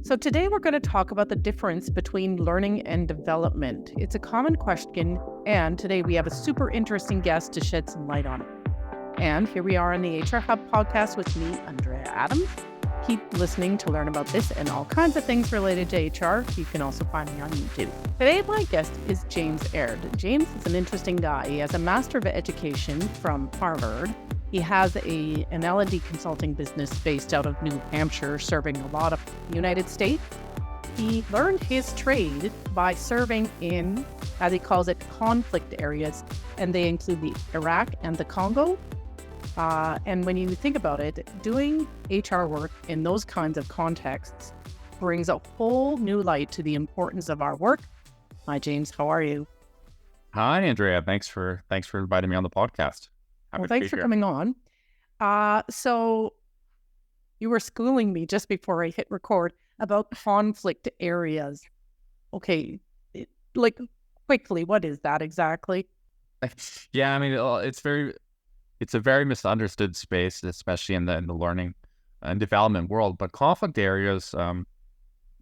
So, today we're going to talk about the difference between learning and development. It's a common question, and today we have a super interesting guest to shed some light on it. And here we are on the HR Hub podcast with me, Andrea Adams. Keep listening to learn about this and all kinds of things related to HR. You can also find me on YouTube. Today, my guest is James Aird. James is an interesting guy. He has a Master of Education from Harvard. He has an L&D consulting business based out of New Hampshire, serving a lot of the United States. He learned his trade by serving in, as he calls it, conflict areas, and they include the Iraq and the Congo. And when you think about it, doing HR work in those kinds of contexts brings a whole new light to the importance of our work. Hi, James. How are you? Hi, Andrea. Thanks for inviting me on the podcast. Well, thanks for coming on. So you were schooling me just before I hit record about conflict areas. Okay, quickly, what is that exactly? Yeah, I mean, it's a very misunderstood space, especially in the learning and development world. But conflict areas,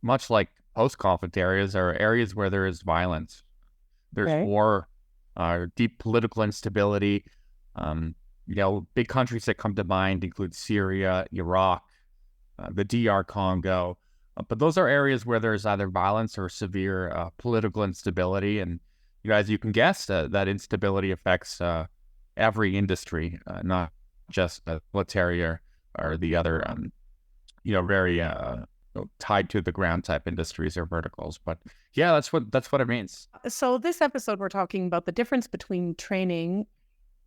much like post-conflict areas, are areas where there is violence. There's war, deep political instability. Big countries that come to mind include Syria, Iraq, the DR Congo. But those are areas where there's either violence or severe political instability. And as you can guess, that instability affects every industry, not just the military or the other, very tied to the ground type industries or verticals. But yeah, that's what it means. So this episode, we're talking about the difference between training,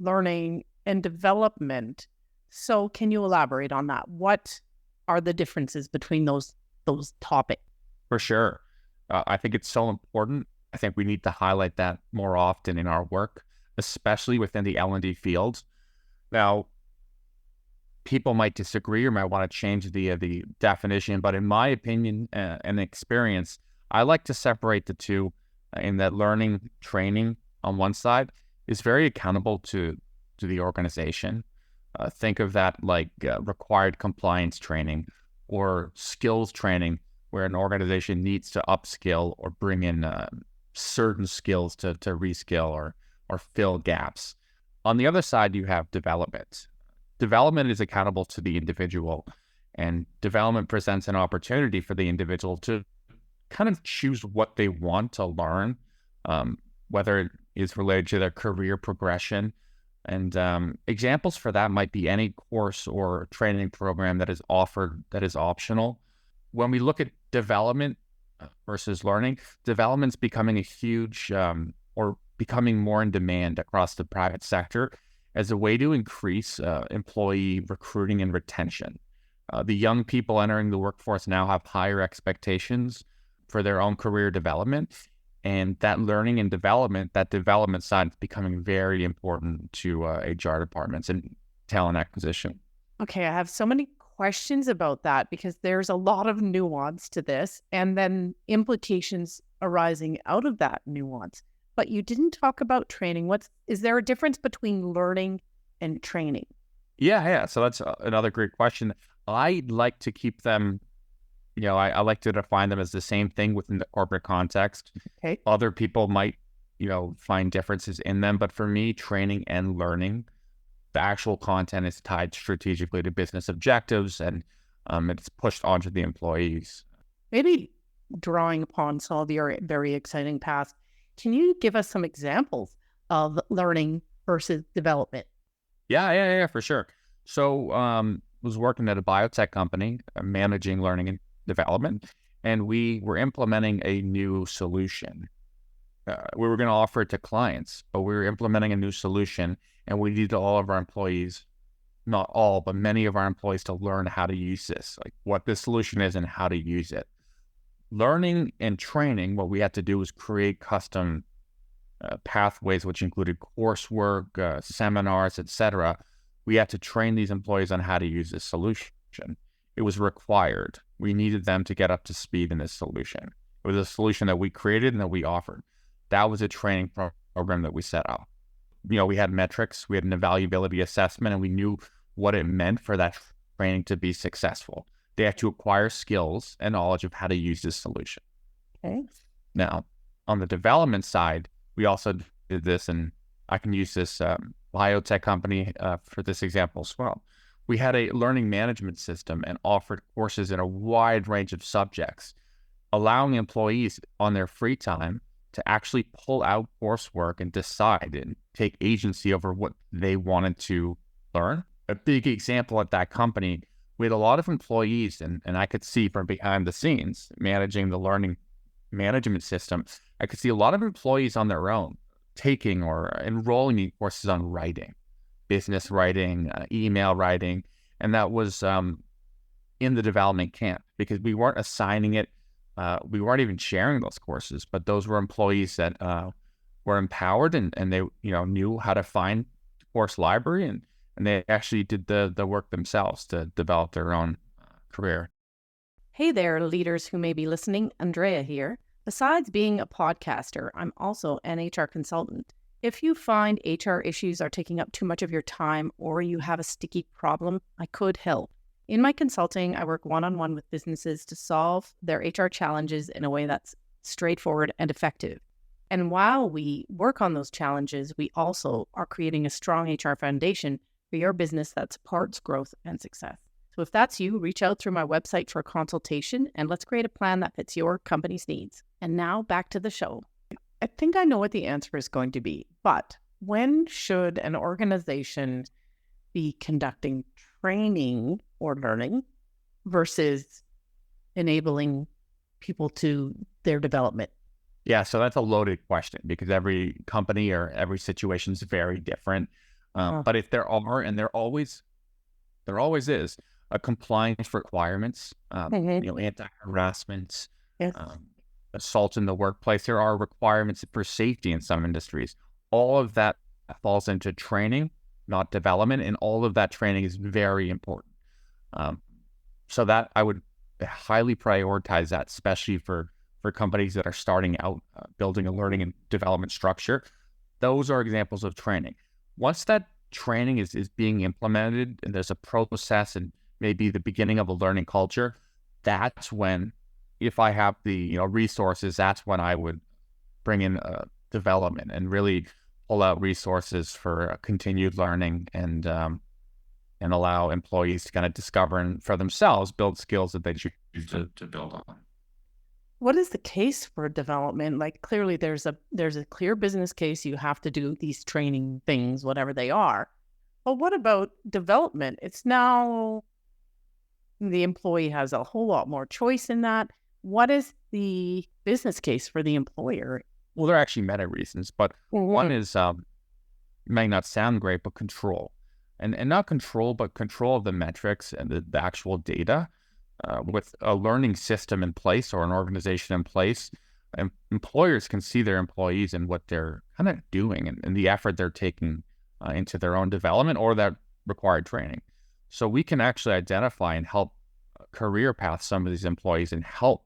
learning, and development. So can you elaborate on that? What are the differences between those topics? For sure. I think it's so important. I think we need to highlight that more often in our work, especially within the L&D field. Now, people might disagree or might want to change the definition, but in my opinion and experience, I like to separate the two in that learning, training on one side is very accountable to the organization. Think of that like required compliance training or skills training, where an organization needs to upskill or bring in certain skills to reskill or fill gaps. On the other side, you have development. Development is accountable to the individual, and development presents an opportunity for the individual to kind of choose what they want to learn, whether it is related to their career progression. And examples for that might be any course or training program that is offered that is optional. When we look at development versus learning, development's becoming a huge or becoming more in demand across the private sector as a way to increase employee recruiting and retention. The young people entering the workforce now have higher expectations for their own career development. And that learning and development, that development side is becoming very important to HR departments and talent acquisition. Okay, I have so many questions about that because there's a lot of nuance to this and then implications arising out of that nuance. But you didn't talk about training. Is there a difference between learning and training? Yeah. So that's another great question. I like to keep them, I like to define them as the same thing within the corporate context. Okay. Other people might, find differences in them. But for me, training and learning, the actual content is tied strategically to business objectives and it's pushed onto the employees. Maybe drawing upon some of your very exciting past, can you give us some examples of learning versus development? Yeah, for sure. So was working at a biotech company, managing learning and development, and we were implementing a new solution. We were going to offer it to clients, but we were implementing a new solution, and we needed all of our employees, not all, but many of our employees, to learn how to use this, like what this solution is and how to use it. Learning and training, what we had to do was create custom pathways, which included coursework, seminars, etc. We had to train these employees on how to use this solution. It was required. We needed them to get up to speed in this solution. It was a solution that we created and that we offered. That was a training program that we set up. We had metrics, we had an evaluability assessment, and we knew what it meant for that training to be successful. They have to acquire skills and knowledge of how to use this solution. Okay. Now, on the development side, we also did this, and I can use this biotech company for this example as well. We had a learning management system and offered courses in a wide range of subjects, allowing employees on their free time to actually pull out coursework and decide and take agency over what they wanted to learn. A big example at that company, we had a lot of employees, and I could see from behind the scenes managing the learning management system, I could see a lot of employees on their own taking or enrolling in courses on writing, business writing, email writing, and that was in the development camp because we weren't assigning it. We weren't even sharing those courses, but those were employees that were empowered and they knew how to find the course library and they actually did the work themselves to develop their own career. Hey there, leaders who may be listening. Andrea here. Besides being a podcaster, I'm also an HR consultant. If you find HR issues are taking up too much of your time or you have a sticky problem, I could help. In my consulting, I work one-on-one with businesses to solve their HR challenges in a way that's straightforward and effective. And while we work on those challenges, we also are creating a strong HR foundation for your business that supports growth and success. So if that's you, reach out through my website for a consultation and let's create a plan that fits your company's needs. And now back to the show. I think I know what the answer is going to be, but when should an organization be conducting training or learning versus enabling people to their development? Yeah, so that's a loaded question because every company or every situation is very different. But if there are, and there always is, a compliance requirements, anti-harassment, Yes. Assault in the workplace, there are requirements for safety in some industries. All of that falls into training, not development, and all of that training is very important. So that I would highly prioritize that, especially for companies that are starting out building a learning and development structure. Those are examples of training. Once that training is being implemented and there's a process and maybe the beginning of a learning culture, that's when, if I have the resources, that's when I would bring in development and really pull out resources for continued learning and allow employees to kind of discover and for themselves build skills that they choose to build on. What is the case for development? Like clearly there's a clear business case. You have to do these training things, whatever they are. But what about development? It's now the employee has a whole lot more choice in that. What is the business case for the employer? Well, there are actually many reasons, but one is may not sound great, but control. And not control, but control of the metrics and the actual data. With a learning system in place or an organization in place, employers can see their employees and what they're kind of doing and the effort they're taking into their own development or that required training. So we can actually identify and help career path some of these employees and help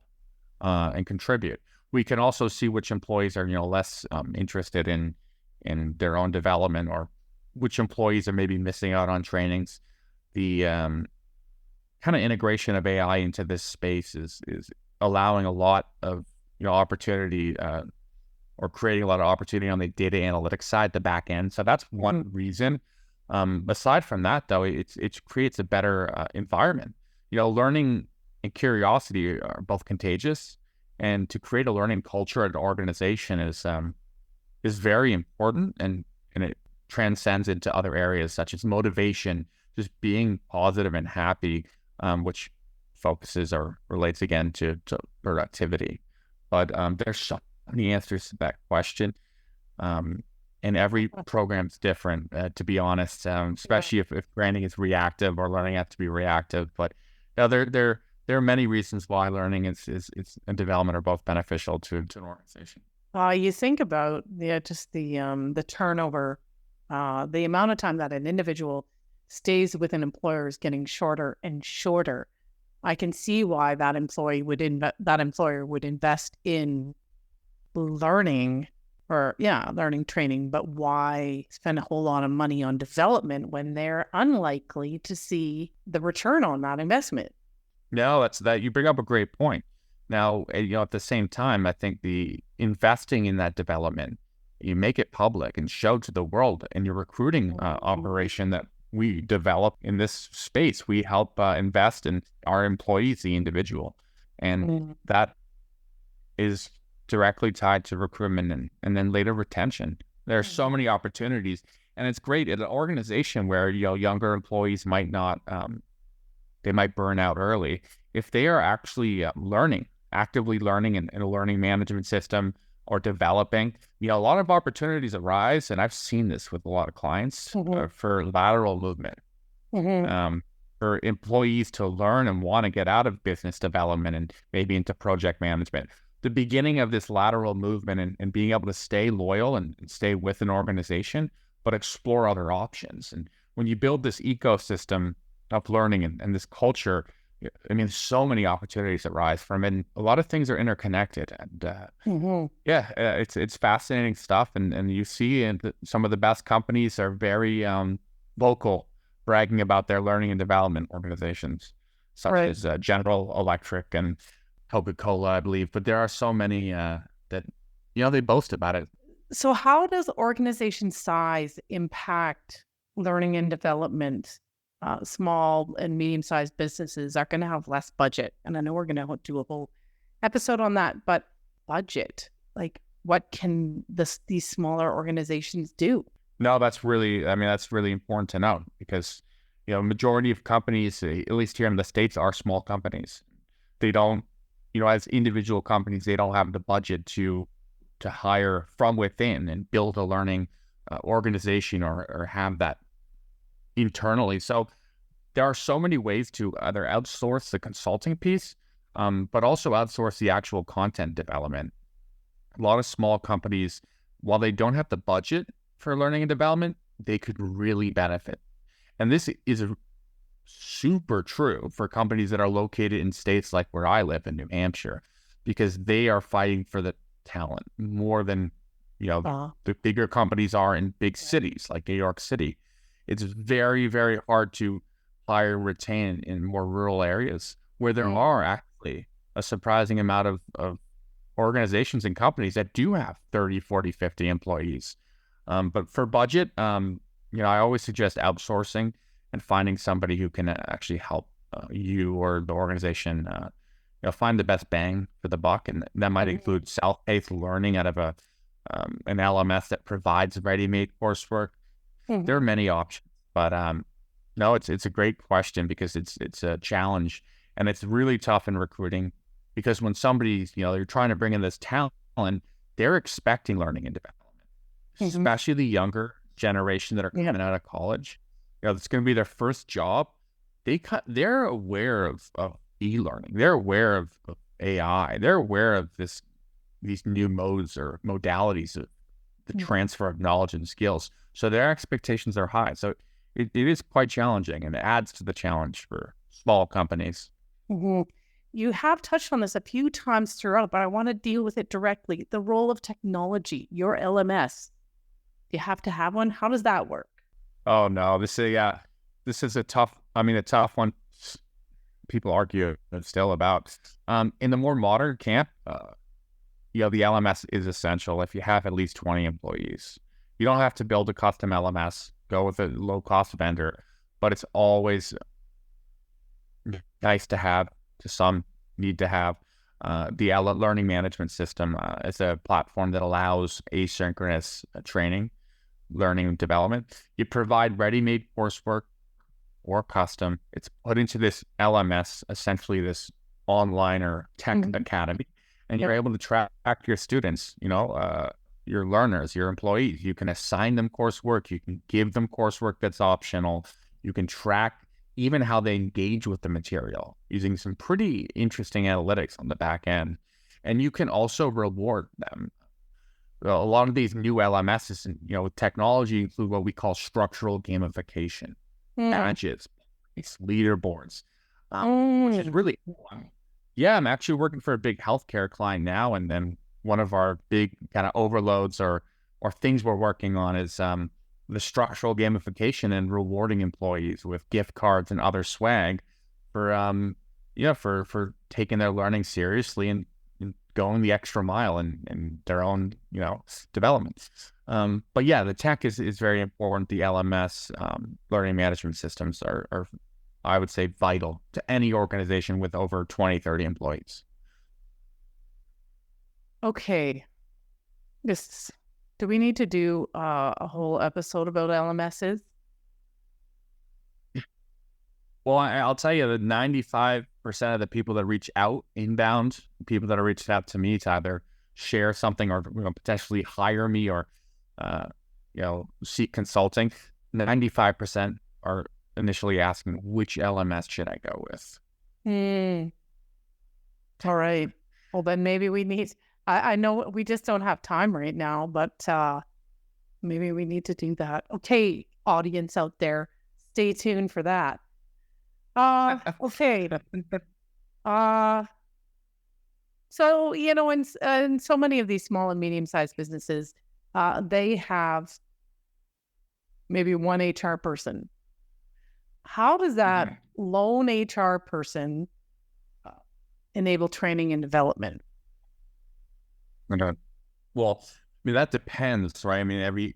and contribute. We can also see which employees are less interested in their own development or which employees are maybe missing out on trainings. The kind of integration of AI into this space is allowing a lot of opportunity or creating a lot of opportunity on the data analytics side, the back end. So that's one reason. Aside from that, though, it creates a better environment. Learning and curiosity are both contagious, and to create a learning culture at an organization is very important, and it transcends into other areas such as motivation, just being positive and happy, which focuses or relates again to productivity. But there's so many answers to that question. And every program's different, to be honest, especially if branding is reactive or learning has to be reactive. But there are many reasons why learning and development are both beneficial to an organization. You think about just the turnover, the amount of time that an individual stays with an employer is getting shorter and shorter. I can see why that employer would invest in learning training, but why spend a whole lot of money on development when they're unlikely to see the return on that investment? No, that's that. You bring up a great point. Now, at the same time, I think the investing in that development, you make it public and show to the world in your recruiting operation that we develop in this space. We help invest in our employees, the individual, and that is directly tied to recruitment and then later retention. There are so many opportunities, and it's great at an organization where younger employees might not. They might burn out early. If they are actually actively learning in a learning management system or developing, a lot of opportunities arise. And I've seen this with a lot of clients for lateral movement, for employees to learn and want to get out of business development and maybe into project management. The beginning of this lateral movement and being able to stay loyal and stay with an organization, but explore other options. And when you build this ecosystem of learning and this culture, I mean, so many opportunities that rise from it. And a lot of things are interconnected. And it's fascinating stuff. And you see some of the best companies are very vocal, bragging about their learning and development organizations, such as General Electric and Coca-Cola, I believe. But there are so many that, they boast about it. So how does organization size impact learning and development? Small and medium-sized businesses are going to have less budget. And I know we're going to do a whole episode on that, but budget, like what can these smaller organizations do? No, that's really important to know because, majority of companies, at least here in the States, are small companies. They don't, as individual companies, they don't have the budget to hire from within and build a learning organization or have that internally. So there are so many ways to either outsource the consulting piece, but also outsource the actual content development. A lot of small companies, while they don't have the budget for learning and development, they could really benefit. And this is super true for companies that are located in states like where I live in New Hampshire, because they are fighting for the talent more than, the bigger companies are in big cities like New York City. It's very, very hard to hire and retain in more rural areas where there are actually a surprising amount of organizations and companies that do have 30, 40, 50 employees. But for budget, I always suggest outsourcing and finding somebody who can actually help you or the organization find the best bang for the buck. And that might include self-paced learning out of an LMS that provides ready-made coursework. There are many options, but no, it's a great question because it's a challenge, and it's really tough in recruiting because when somebody's, you're trying to bring in this talent, they're expecting learning and development, especially the younger generation that are coming out of college. It's going to be their first job. They're aware of e-learning. They're aware of AI. They're aware of these new modes or modalities of the transfer of knowledge and skills. So their expectations are high. So it is quite challenging, and it adds to the challenge for small companies. You have touched on this a few times throughout, but I want to deal with it directly. The role of technology, your LMS. Do you have to have one? How does that work? Oh no, this is a tough one. People argue still about. In the more modern camp, the LMS is essential if you have at least 20 employees. You don't have to build a custom LMS, go with a low-cost vendor, but it's always nice to have, to some need to have. The learning management system is a platform that allows asynchronous training, learning and development. You provide ready-made coursework or custom. It's put into this LMS, essentially this online or tech academy, and you're able to track your students, your learners, your employees. You can assign them coursework. You can give them coursework that's optional. You can track even how they engage with the material using some pretty interesting analytics on the back end. And you can also reward them. A lot of these new LMSs, with technology include what we call structural gamification, badges, leaderboards, which is really cool. I'm actually working for a big healthcare client now, and then one of our big kind of overloads or things we're working on is the structural gamification and rewarding employees with gift cards and other swag for for taking their learning seriously and going the extra mile in their own, development. But yeah, the tech is very important. The LMS, learning management systems are, I would say, vital to any organization with over 20, 30 employees. Okay. Do we need to do a whole episode about LMSs? Well, I'll tell you that 95% of the people that reach out inbound, people that are reached out to me to either share something or potentially hire me or seek consulting, 95% are initially asking which LMS should I go with. All right. Well, then maybe we need. I know we just don't have time right now, but maybe we need to do that. Okay, audience out there, stay tuned for that. Okay. So, in so many of these small and medium-sized businesses, they have maybe one HR person. How does that lone HR person enable training and development? Well, that depends, right? I mean,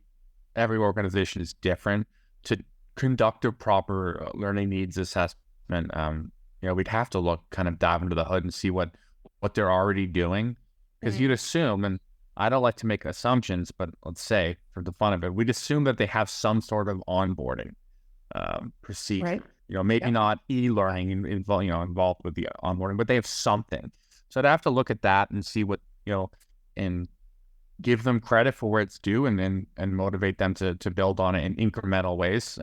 every organization is different. To conduct a proper learning needs assessment, we'd have to dive into the hood and see what they're already doing. Because you'd assume, and I don't like to make assumptions, but let's say for the fun of it, we'd assume that they have some sort of onboarding procedure. Right. Maybe not e-learning involved with the onboarding, but they have something. So I'd have to look at that and see what, and give them credit for where it's due, and motivate them to build on it in incremental ways,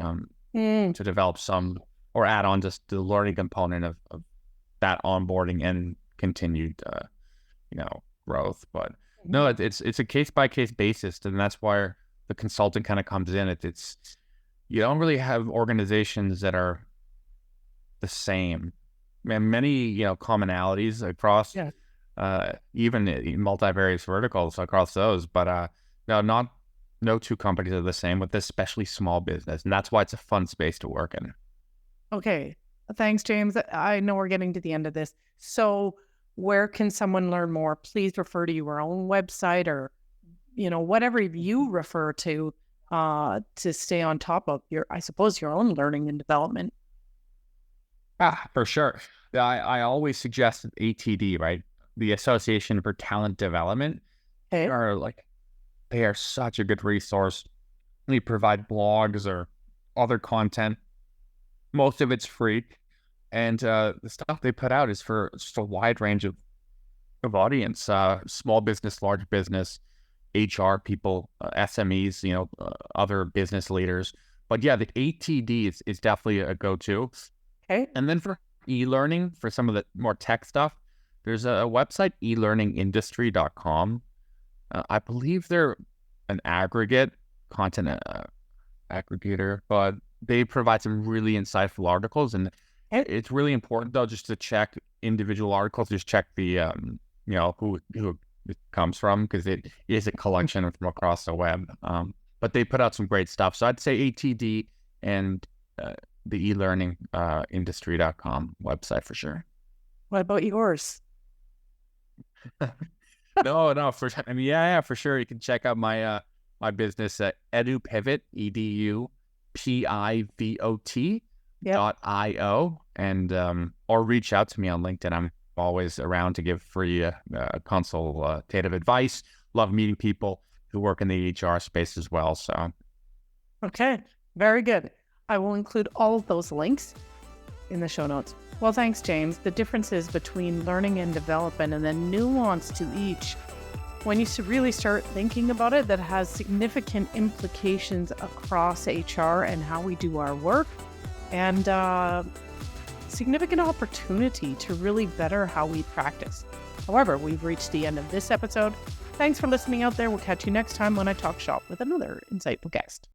to develop some or add on just the learning component of that onboarding and continued, growth. But no, it's a case by case basis, and that's why the consulting kind of comes in. It's you don't really have organizations that are the same. And many commonalities across, even in multivariate verticals across those, but no two companies are the same, with especially small business, and that's why it's a fun space to work in. Okay, thanks, James. I know we're getting to the end of this. So where can someone learn more? Please refer to your own website or, whatever you refer to stay on top of your own learning and development. For sure. I always suggest ATD, right? The Association for Talent Development. They are such a good resource. They provide blogs or other content. Most of it's free. And the stuff they put out is for just a wide range of audience, small business, large business, HR people, SMEs, other business leaders. But yeah, the ATD is definitely a go-to. Okay. And then for e-learning, for some of the more tech stuff, there's a website, elearningindustry.com. I believe they're an aggregate content aggregator, but they provide some really insightful articles. And it's really important, though, just to check individual articles, just check the, who it comes from, because it is a collection from across the web. But they put out some great stuff. So I'd say ATD and the elearningindustry.com website for sure. What about yours? No, for sure. I mean, for sure. You can check out my my business at EduPivot, EduPivot.io, and or reach out to me on LinkedIn. I'm always around to give free consultative advice. Love meeting people who work in the HR space as well. So, okay, very good. I will include all of those links in the show notes. Well, thanks, James. The differences between learning and development and the nuance to each, when you really start thinking about it, that has significant implications across HR and how we do our work, and significant opportunity to really better how we practice. However, we've reached the end of this episode. Thanks for listening out there. We'll catch you next time when I talk shop with another insightful guest.